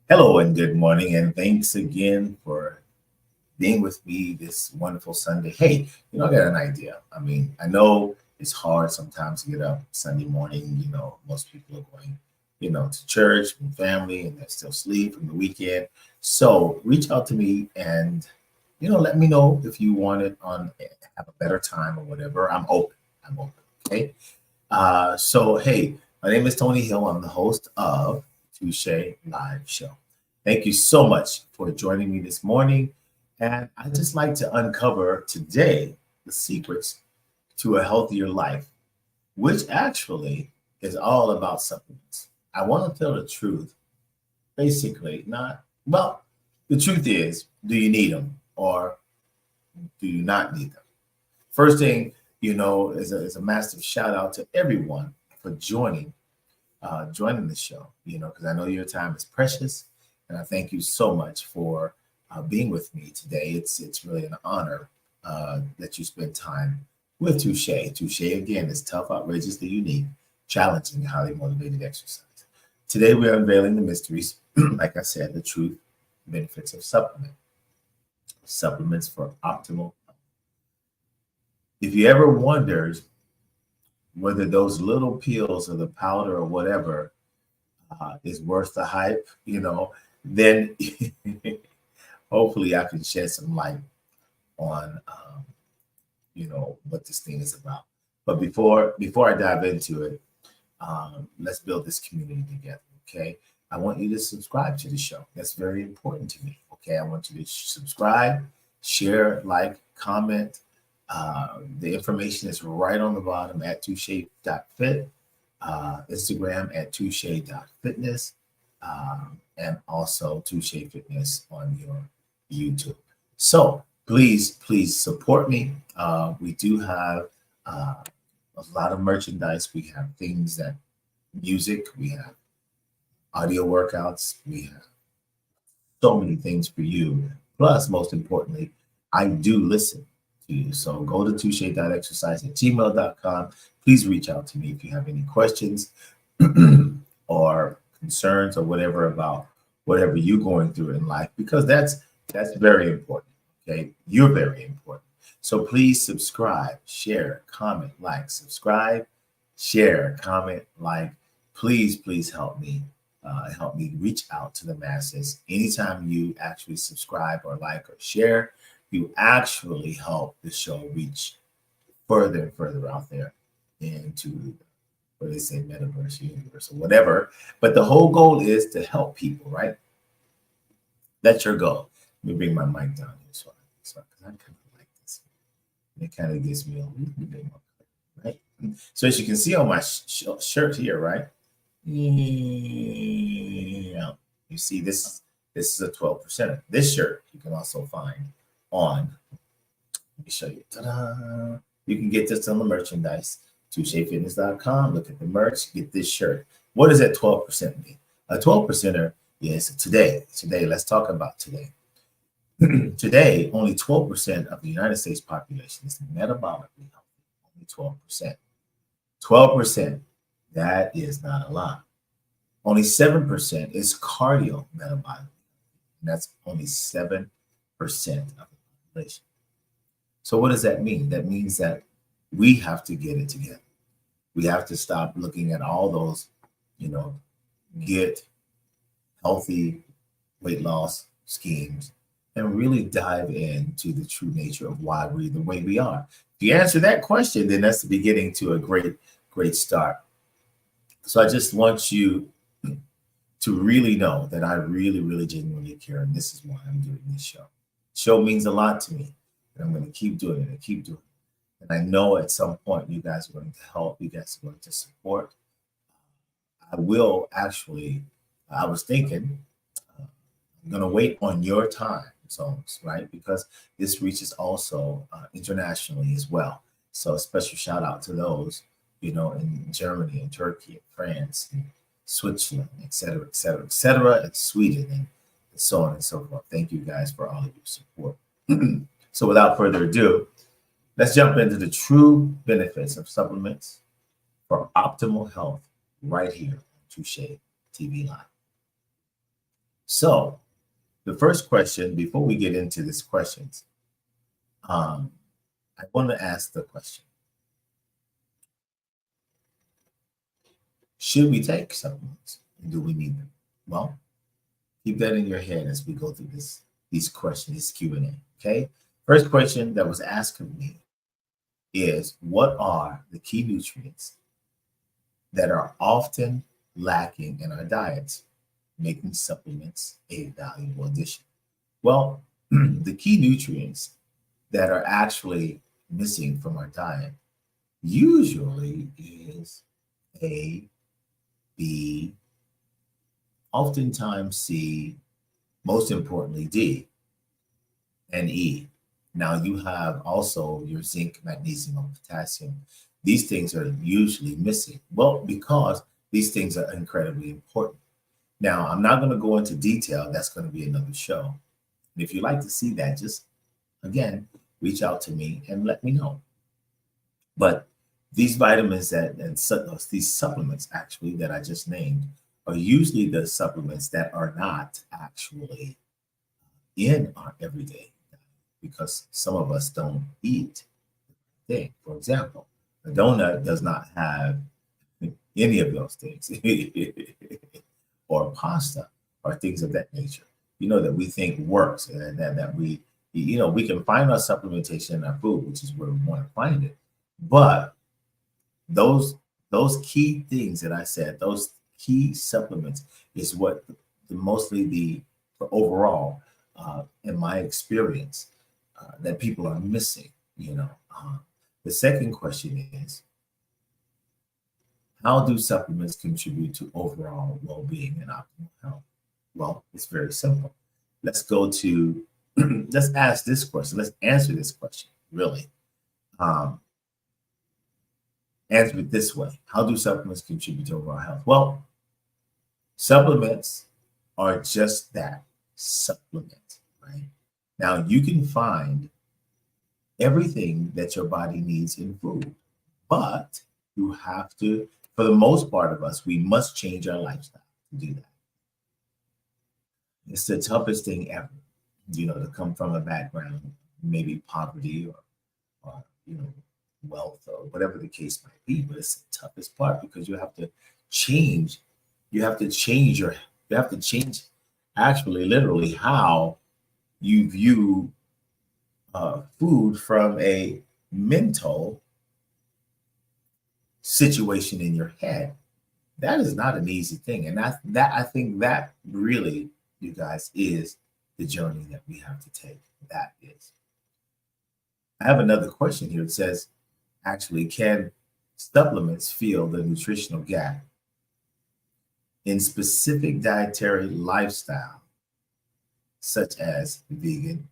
Hello and good morning, and thanks again for being with me this wonderful Sunday. Hey, I got an idea. I know it's hard sometimes to get up Sunday morning. Most people are going, to church and family, and they're still asleep from the weekend. So reach out to me and, let me know if you want it on, have a better time or whatever. I'm open. I'm open. Okay. Hey, my name is Tony Hill. I'm the host of Touche Live Show. Thank you so much for joining me this morning. And I'd just like to uncover today the secrets to a healthier life, which actually is all about supplements. I want to tell the truth. Basically, the truth is, do you need them or do you not need them? First thing, is a massive shout out to everyone for joining the show, because I know your time is precious. And I thank you so much for being with me today. It's really an honor that you spend time with Touche. Touche, again, is tough, outrageously unique, challenging, highly motivated exercise. Today, we're unveiling the mysteries, like I said, the truth, benefits of supplements for optimal. If you ever wondered whether those little pills or the powder or whatever is worth the hype, then hopefully I can shed some light on, what this thing is about. But before I dive into it, let's build this community together. Okay. I want you to subscribe to the show. That's very important to me. Okay. I want you to subscribe, share, like, comment. The information is right on the bottom at touche.fit, Instagram at touche.fitness, and also Touche Fitness on your YouTube. So please support me. We do have a lot of merchandise. We have things that music, we have audio workouts, we have so many things for you. Plus, most importantly, I do listen to you. So go to touche.exercise@gmail.com. Please reach out to me if you have any questions or concerns or whatever about whatever you're going through in life, because that's very important. Okay, you're very important. So please subscribe, share, comment, like, subscribe, share, comment, like. Please help me. Help me reach out to the masses. Anytime you actually subscribe or like or share, you actually help the show reach further and further out there into what they say, metaverse, universe, or whatever. But the whole goal is to help people, right? That's your goal. Let me bring my mic down here because I kind of like this. It kind of gives me a little bit more clear, right? So as you can see on my shirt here, right? Yeah. You see this is a 12%. This shirt you can also find on, let me show you. Ta-da! You can get this on the merchandise, touchefitness.com. Look at the merch, get this shirt. What does that 12% mean? A 12%er is today. Today, let's talk about today. Today, only 12% of the United States population is metabolically healthy. Only 12%. 12%, that is not a lot. Only 7% is cardiometabolic. And that's only 7% of the population. So what does that mean? That means that we have to get it together. We have to stop looking at all those, get healthy weight loss schemes and really dive into the true nature of why we're the way we are. If you answer that question, then that's the beginning to a great start. So I just want you to really know that I really genuinely care, and this is why I'm doing this show. Show means a lot to me, and I'm going to keep doing it and keep doing it. And I know at some point you guys are going to help, you guys are going to support. I will actually, I was thinking, I'm going to wait on your time zones, right? Because this reaches also internationally as well. So a special shout out to those, in Germany and Turkey and France and Switzerland, et cetera, and Sweden, and so on and so forth. Thank you guys for all of your support. So without further ado, let's jump into the true benefits of supplements for optimal health right here on Touche TV Live. So the first question, before we get into these questions, I want to ask the question: should we take supplements? And do we need them? Well, keep that in your head as we go through these questions, this Q&A. Okay. First question that was asked of me is, what are the key nutrients that are often lacking in our diets, making supplements a valuable addition? Well, the key nutrients that are actually missing from our diet usually is A, B, oftentimes C, most importantly D, and E. Now you have also your zinc, magnesium, and potassium. These things are usually missing. Well, because these things are incredibly important. Now, I'm not going to go into detail. That's going to be another show. And if you'd like to see that, just again, reach out to me and let me know. But these vitamins these supplements actually that I just named are usually the supplements that are not actually in our everyday diet, because some of us don't eat thing. For example, a donut does not have any of those things, or pasta, or things of that nature. That we think works, and that we can find our supplementation in our food, which is where we want to find it. But those key things that I said, those key supplements, is what mostly the overall, in my experience, that people are missing. The second question is, how do supplements contribute to overall well-being and optimal health? Well, it's very simple. Let's go to let's ask this question. Let's answer this question, really. Answer it this way: how do supplements contribute to overall health? Well, supplements are just that, supplement, right? Now, you can find everything that your body needs in food, but you have to, for the most part of us, we must change our lifestyle to do that. It's the toughest thing ever, to come from a background, maybe poverty or wealth, or whatever the case might be. But it's the toughest part, because you have to change. You have to change actually, literally, how you view food from a mental situation in your head. That is not an easy thing, and I think that really, you guys, is the journey that we have to take. That is. I have another question here. It says, actually, can supplements fill the nutritional gap in specific dietary lifestyle, such as vegan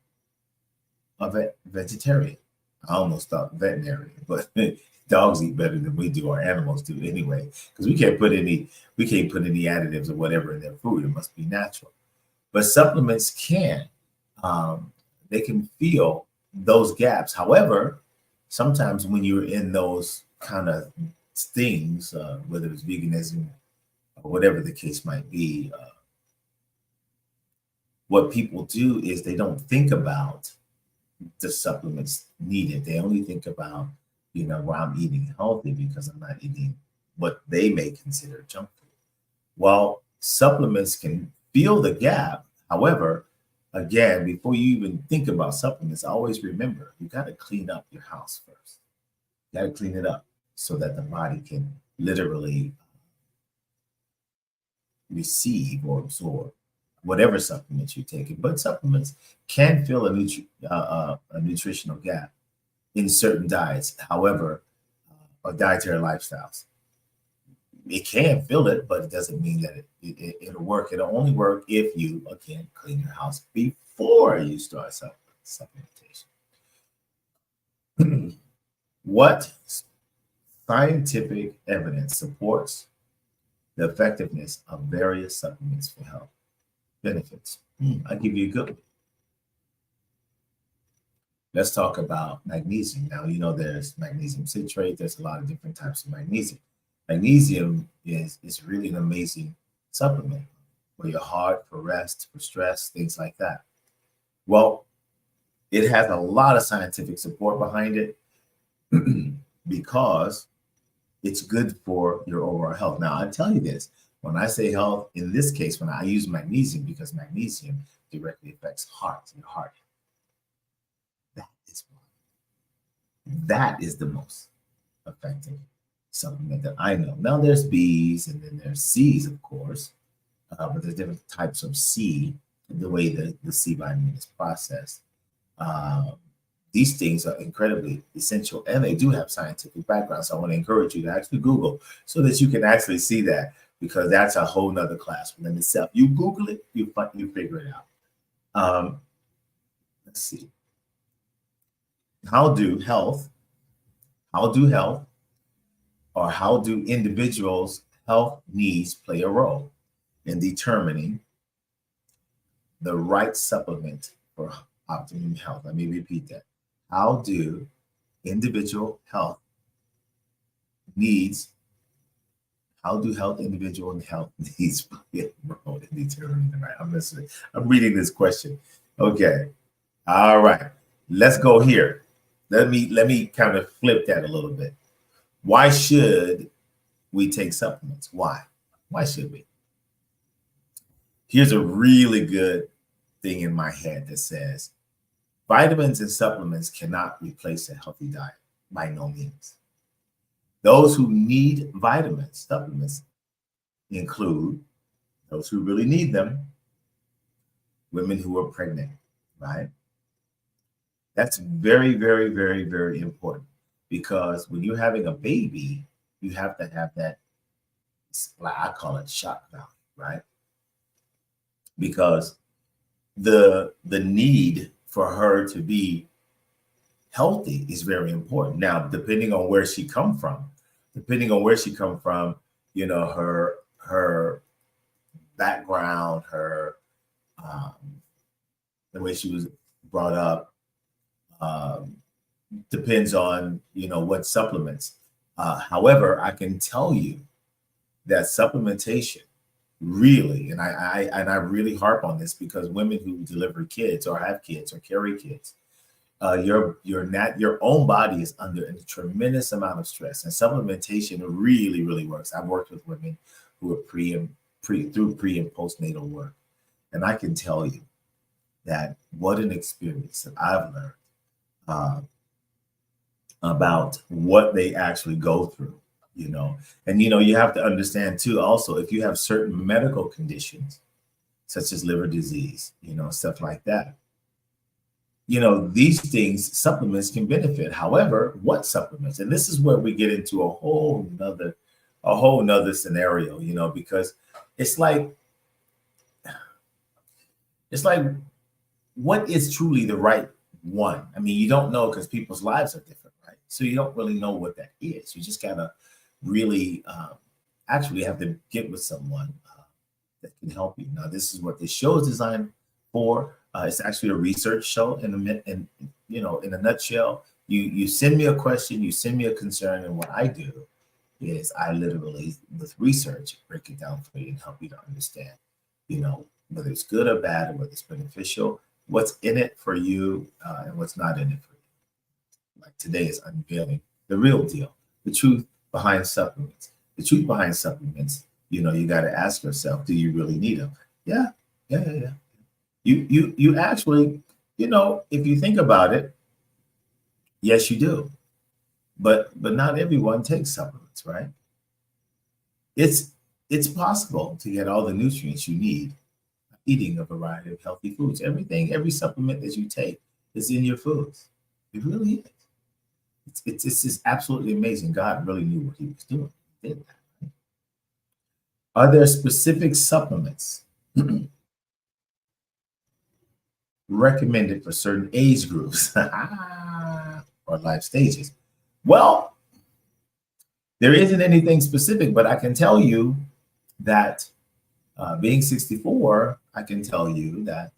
or vegetarian? I almost thought veterinarian, but dogs eat better than we do, or animals do anyway, because we can't put any additives or whatever in their food. It must be natural. But supplements can, they can fill those gaps. However, sometimes when you're in those kind of things, whether it's veganism or whatever the case might be, what people do is they don't think about the supplements needed. They only think about, well, I'm eating healthy because I'm not eating what they may consider junk food. Well, supplements can fill the gap. However, again, before you even think about supplements, always remember, you got to clean up your house first. You got to clean it up so that the body can literally receive or absorb whatever supplements you're taking. But supplements can fill a nutritional gap in certain diets, however, or dietary lifestyles. It can fill it, but it doesn't mean that it'll work. It'll only work if you, again, clean your house before you start supplementation. What scientific evidence supports the effectiveness of various supplements for health benefits? I'll give you a good one. Let's talk about magnesium. Now, there's magnesium citrate. There's a lot of different types of magnesium. Magnesium is really an amazing supplement. for your heart, for rest, for stress, things like that. Well, it has a lot of scientific support behind it because it's good for your overall health. Now, I tell you this, when I say health, in this case, when I use magnesium, because magnesium directly affects your heart. That is why. That is the most effective supplement that I know. Now, there's B's and then there's C's, of course, but there's different types of C, the way the C vitamin is processed. These things are incredibly essential and they do have scientific background. So I want to encourage you to actually Google so that you can actually see that, because that's a whole nother class within itself. You Google it, you figure it out. Let's see. How do individuals' health needs play a role in determining the right supplement for optimum health? Let me repeat that. How do individual health needs play a role in determining the right? I'm reading this question. Okay. All right. Let's go here. Let me kind of flip that a little bit. Why should we take supplements? Why should we? Here's a really good thing in my head that says vitamins and supplements cannot replace a healthy diet, by no means. Those who need vitamins, supplements, include those who really need them, women who are pregnant, right? That's very, very, very, very important, because when you're having a baby, you have to have that, I call it shock value, right? Because the need for her to be healthy is very important. Now, depending on where she come from, you know, her background, her the way she was brought up, depends on, you know, what supplements. However, I can tell you that supplementation really, and I really harp on this, because women who deliver kids or have kids or carry kids, your own body is under a tremendous amount of stress, and supplementation really, really works. I've worked with women who are pre and postnatal work, and I can tell you that what an experience that I've learned about what they actually go through, you know. And, you know, you have to understand too, also, if you have certain medical conditions, such as liver disease, you know, stuff like that, you know, these things, supplements can benefit. However, what supplements? And this is where we get into a whole nother scenario, you know, because it's like, what is truly the right one? I mean, you don't know, because people's lives are different, right? So you don't really know what that is. You just gotta really actually have to get with someone that can help you. Now, this is what this show is designed for. It's actually a research show. In a nutshell, you send me a question, you send me a concern, and what I do is I literally, with research, break it down for you and help you to understand, you know, whether it's good or bad, or whether it's beneficial, what's in it for you, and what's not in it for you. Like today is Unveiling, the real deal, the truth behind supplements. The truth behind supplements, you know, you got to ask yourself, do you really need them? Yeah. You actually, you know, if you think about it, yes, you do. But not everyone takes supplements, right? It's possible to get all the nutrients you need eating a variety of healthy foods. Every supplement that you take is in your foods. It really is. It's just absolutely amazing. God really knew what he was doing. He did that. Right? Are there specific supplements recommended for certain age groups or life stages? Well, there isn't anything specific, but I can tell you that being 64, I can tell you that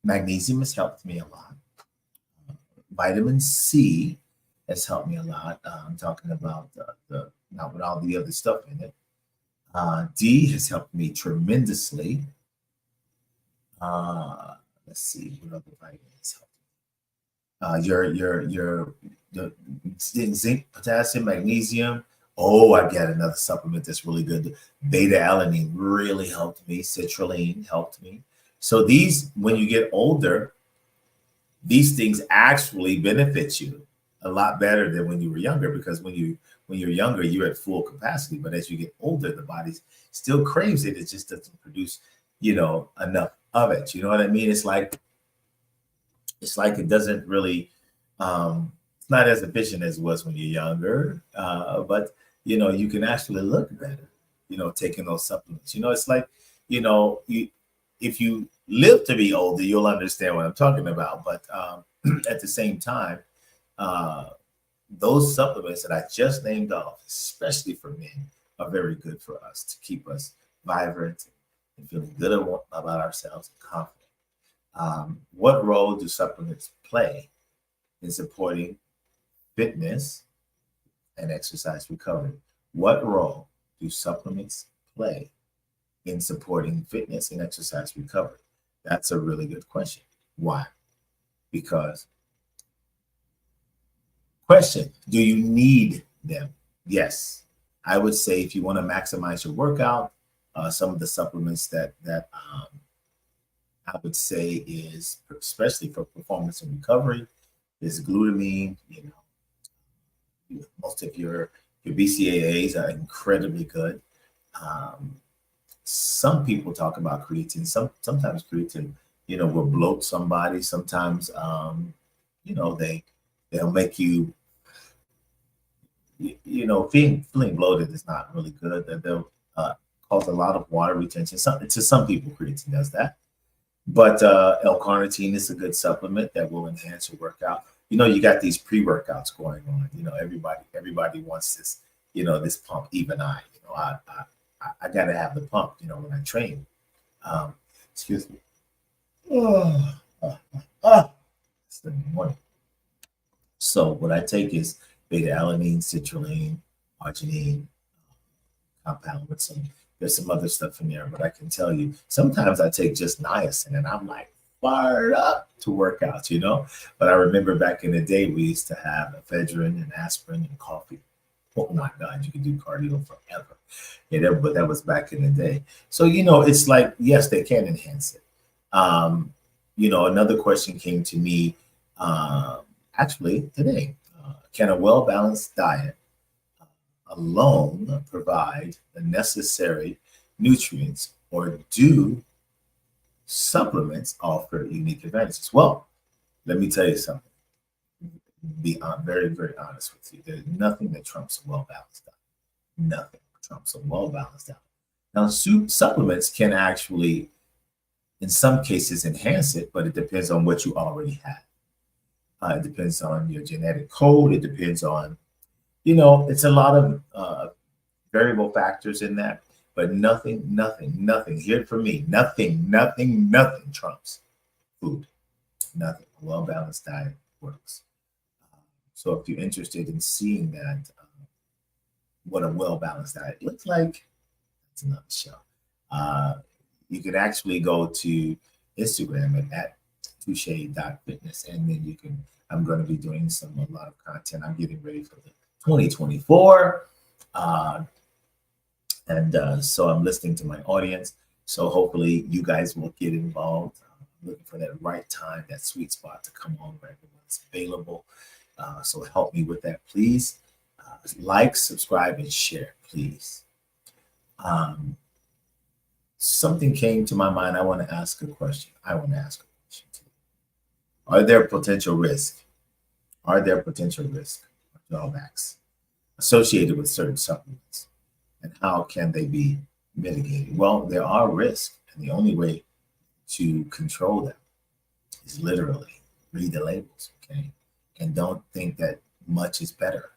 magnesium has helped me a lot. Vitamin C has helped me a lot. I'm talking about the not with all the other stuff in it. D has helped me tremendously. Let's see what other vitamins help. Your zinc, potassium, magnesium. Oh, I got another supplement that's really good. Beta alanine really helped me. Citrulline helped me. So these, when you get older, these things actually benefit you a lot better than when you were younger, because when you're younger, you're at full capacity. But as you get older, the body still craves it. It just doesn't produce, enough of it. You know what I mean? It's like it doesn't really it's not as efficient as it was when you're younger, but you can actually look better, taking those supplements. It's like, you if you live to be older, you'll understand what I'm talking about. But at the same time, uh, those supplements that I just named off, especially for men, are very good for us to keep us vibrant and feeling good about ourselves and confident. What role do supplements play in supporting fitness and exercise recovery? What role do supplements play in supporting fitness and exercise recovery? That's a really good question. Why? Because, question, do you need them? Yes. I would say if you want to maximize your workout, some of the supplements that I would say is, especially for performance and recovery, is glutamine. Most of your BCAAs are incredibly good. Um, some people talk about creatine. Sometimes creatine, will bloat somebody. Sometimes, they'll make you, feeling bloated is not really good. That they'll cause a lot of water retention. To some people, creatine does that. But L-carnitine is a good supplement that will enhance your workout. You got these pre-workouts going on. Everybody wants this, this pump. Even I got to have the pump. When I train. Excuse me. It's the morning. So what I take is beta alanine, citrulline, arginine compound with there's some other stuff in there, but I can tell you sometimes I take just niacin and I'm like fired up to work out, But I remember back in the day we used to have ephedrine and aspirin and coffee. Oh my God, you could do cardio forever. But that was back in the day. So it's like, yes, they can enhance it. Another question came to me actually today. Can a well-balanced diet alone provide the necessary nutrients, or do supplements offer unique advantages? Well, let me tell you something. Be very, very honest with you. There's nothing that trumps a well-balanced diet. Nothing trumps a well-balanced diet. Now, supplements can actually, in some cases, enhance it, but it depends on what you already have. It depends on your genetic code. It depends on, it's a lot of variable factors in that, but nothing, hear it from me, nothing trumps food. Nothing. A well-balanced diet works. So if you're interested in seeing that, what a well-balanced diet looks like, that's another show. You can actually go to Instagram at touche.fitness, and then I'm going to be doing a lot of content. I'm getting ready for the 2024. So I'm listening to my audience. So hopefully you guys will get involved. I'm looking for that right time, that sweet spot to come on where everyone's available. So help me with that, please. Like, subscribe, and share, please. Something came to my mind. I want to ask a question. To you. Are there potential risks? Or drawbacks associated with certain supplements? And how can they be mitigated? Well, there are risks, and the only way to control them is literally read the labels, okay? And don't think that much is better.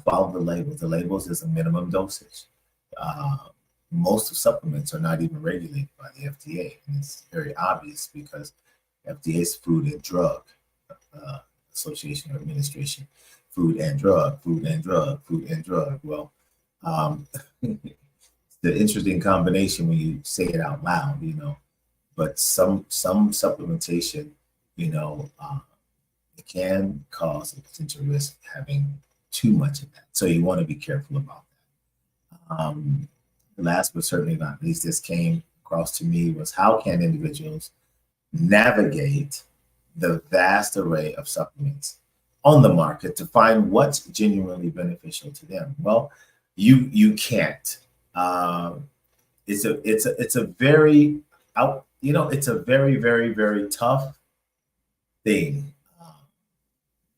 Follow the labels. The labels is a minimum dosage. Most of supplements are not even regulated by the FDA, and it's very obvious because FDA's Food and Drug Association or Administration, Food and Drug. Well, the interesting combination when you say it out loud, but some supplementation, it can cause a potential risk having too much of that. So you want to be careful about that. Last but certainly not least, this came across to me was how can individuals navigate the vast array of supplements on the market to find what's genuinely beneficial to them? Well, you can't. It's a very it's a very, very, very tough thing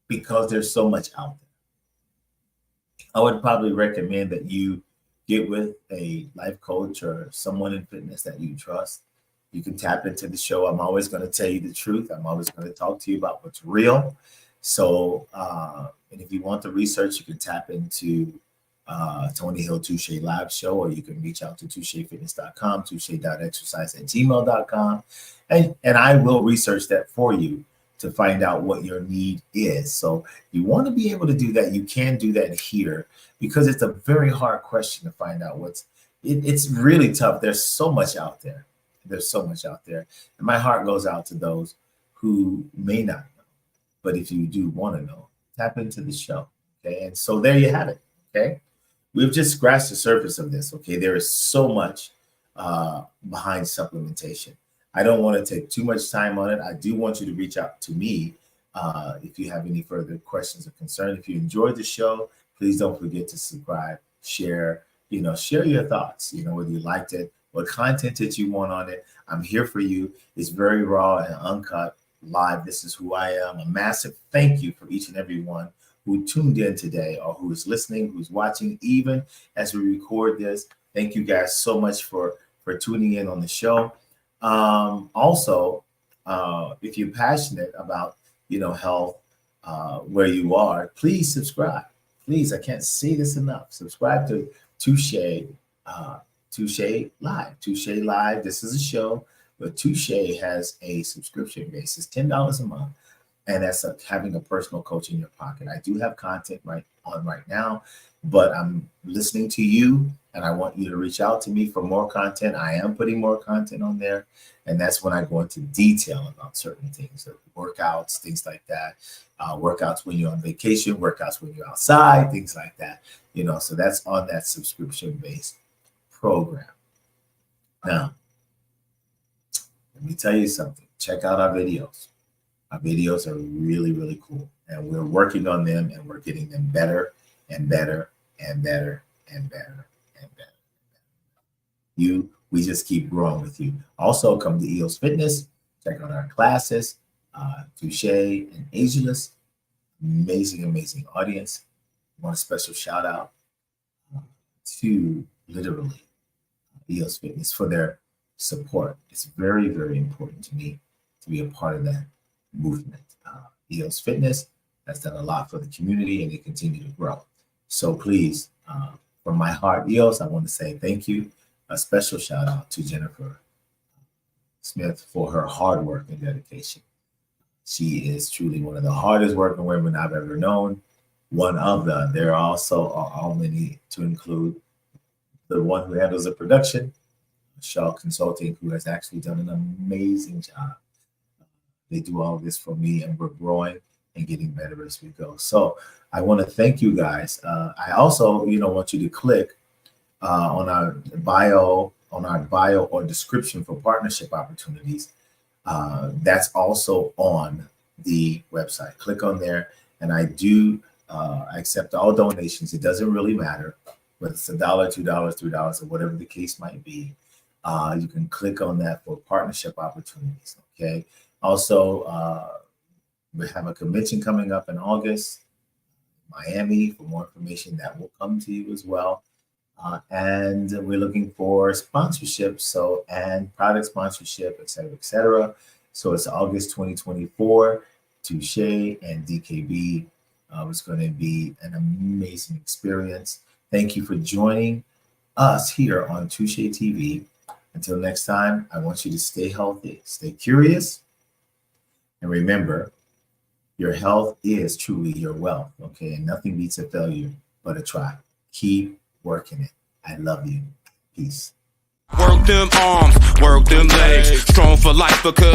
because there's so much out there. I would probably recommend that you get with a life coach or someone in fitness that you trust. You can tap into the show. I'm always going to tell you the truth. I'm always going to talk to you about what's real. So, and if you want the research, you can tap into Tony Hill Touche Live Show, or you can reach out to touchefitness.com, touche.exercise@gmail.com, and I will research that for you to find out what your need is. So you want to be able to do that. You can do that here because it's a very hard question to find out it's really tough. There's so much out there. There's so much out there. And my heart goes out to those who may not know. But if you do want to know, tap into the show. Okay. And so there you have it. Okay. We've just scratched the surface of this. Okay. There is so much behind supplementation. I don't want to take too much time on it. I do want you to reach out to me if you have any further questions or concerns. If you enjoyed the show, please don't forget to subscribe, share your thoughts, whether you liked it, what content that you want on it. I'm here for you. It's very raw and uncut, live. This is who I am. A massive thank you for each and every one who tuned in today or who is listening, who's watching, even as we record this. Thank you guys so much for tuning in on the show. Also, if you're passionate about, health, where you are, please subscribe. Please, I can't say this enough. Subscribe to Touche Live. Touche Live. This is a show, but Touche has a subscription base. It's $10 a month, and that's having a personal coach in your pocket. I do have content right now, but I'm listening to you, and I want you to reach out to me for more content. I am putting more content on there, and that's when I go into detail about certain things, workouts, things like that. Workouts when you're on vacation, workouts when you're outside, things like that. So that's on that subscription-based program. Now, let me tell you something. Check out our videos. Our videos are really, really cool, and we're working on them, and we're getting them better and better and better and better and better. We just keep growing with you. Also, come to EOS Fitness. Check out our classes. Touche and Ageless. Amazing, amazing audience. I want a special shout out to literally EOS Fitness for their support. It's very, very important to me to be a part of that movement. EOS Fitness has done a lot for the community, and they continue to grow. So please, from my heart, EOS, I want to say thank you. A special shout out to Jennifer Smith for her hard work and dedication. She is truly one of the hardest working women I've ever known. There also are all many, to include the one who handles the production, Shaw Consulting, who has actually done an amazing job. They do all of this for me, and we're growing and getting better as we go. So I want to thank you guys. I also, want you to click on our bio or description for partnership opportunities. That's also on the website. Click on there, and I do accept all donations. It doesn't really matter whether it's $1, $2, $3, or whatever the case might be. You can click on that for partnership opportunities. Okay. Also, we have a convention coming up in August, Miami. For more information, that will come to you as well. And we're looking for sponsorships, and product sponsorship, et cetera, et cetera. So it's August 2024. Touche and DKB. It's going to be an amazing experience. Thank you for joining us here on Touche TV. Until next time, I want you to stay healthy, stay curious, and remember, your health is truly your wealth, okay? And nothing beats a failure but a try. Keep working it. I love you. Peace. Work them arms, work them legs, strong for life because